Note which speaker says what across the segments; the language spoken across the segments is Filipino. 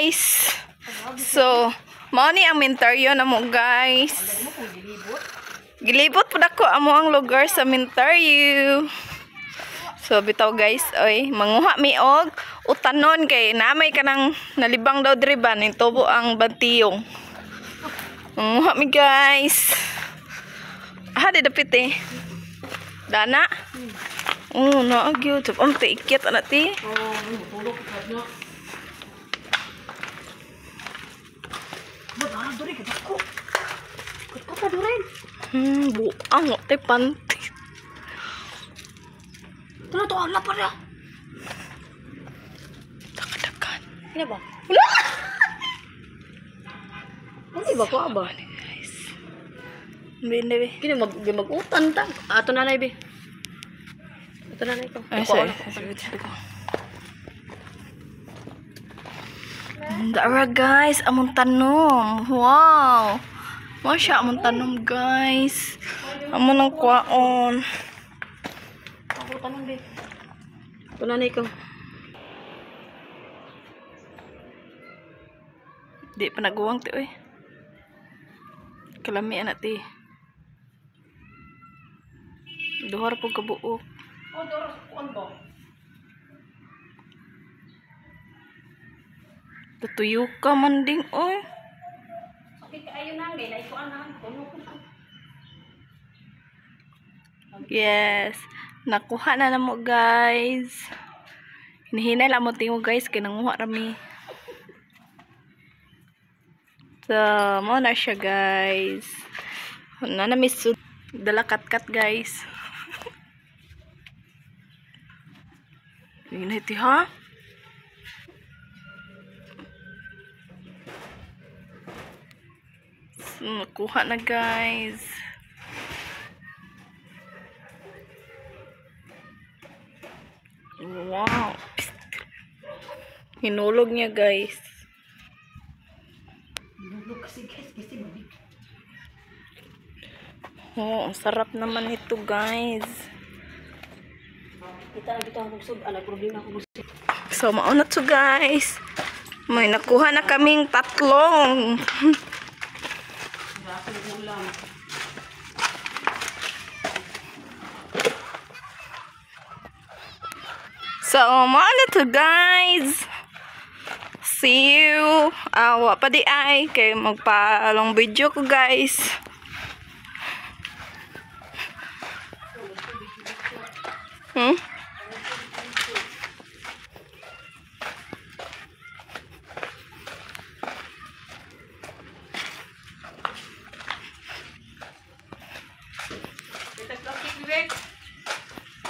Speaker 1: guys. So, mao ni ang mentaryo na mo guys. Gilibot pud ako amo ang lugar sa mentaryo. So bitaw guys, oy, manguha mi og utanon kay namay kanang nalibang daw diri ba ning tubo ang bantiyong. Manguha mi guys. Di dapit eh. Dana. Na gyud sa amte ikyat ana ti.
Speaker 2: Tulog ka na. Ba diri ka ko. Ko pa diri.
Speaker 1: Buang te panty.
Speaker 2: Tulo to ala pa na.
Speaker 1: Dakadakan.
Speaker 2: Ina ba?
Speaker 1: Wala.
Speaker 2: Hindi ba ko aba?
Speaker 1: Guys. Bine.
Speaker 2: Kini mag-utan ta. Ato nanay be. Ato nanay ko.
Speaker 1: Ay, sorry. Dara guys, among tanom. Wow. Masya among tanom guys. Among nang kwaon.
Speaker 2: Ako tanong be. Ato nanay ko.
Speaker 1: Di pa naguwang ti oy. Kalami anak ti. Duhar po kabuok.
Speaker 2: Doros kuan ba?
Speaker 1: Tutuyo ka man ding oy.
Speaker 2: Sakit ayo nang gay na ikuan na kuno ko.
Speaker 1: Yes. Nakuha na namo guys. Hinihinay lang mo tingo guys kay nanguha rami. So, mo na siya guys. Na miss dala kat guys. Ini ti ha? So, nakuha na guys. Wow. Hinulog niya guys.
Speaker 2: Dulu kasi guys, kasi mabig.
Speaker 1: Oh, ang sarap naman ito guys.
Speaker 2: Kita na dito ang bugsog, problema ako bugsog.
Speaker 1: So, maunat to guys. May nakuha na kaming tatlong.
Speaker 2: Grabe ulam.
Speaker 1: So, maunat to guys. See you. Wa pa di ay. Kaya magpa-long video ko guys.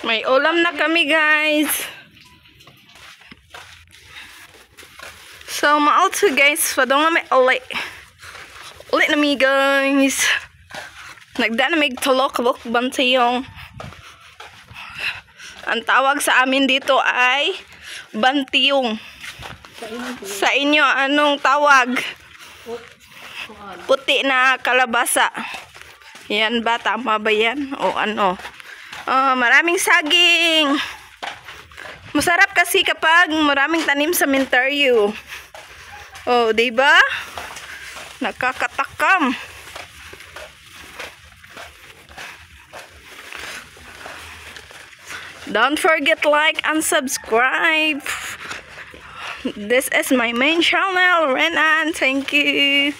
Speaker 1: May ulam na kami guys. So, ma-out guys. Padong na may ulit. Ulit na mi guys. Nagda na may tulok-lok bantayong. Ang tawag sa amin dito ay bantiyong. Sa inyo, anong tawag? Puti na kalabasa. Yan ba? Tama ba yan? O ano? Maraming saging. Masarap kasi kapag maraming tanim sa mentaryo. Oh, diba? Nakakatakam. Don't forget like and subscribe. This is my main channel, Renan. Thank you.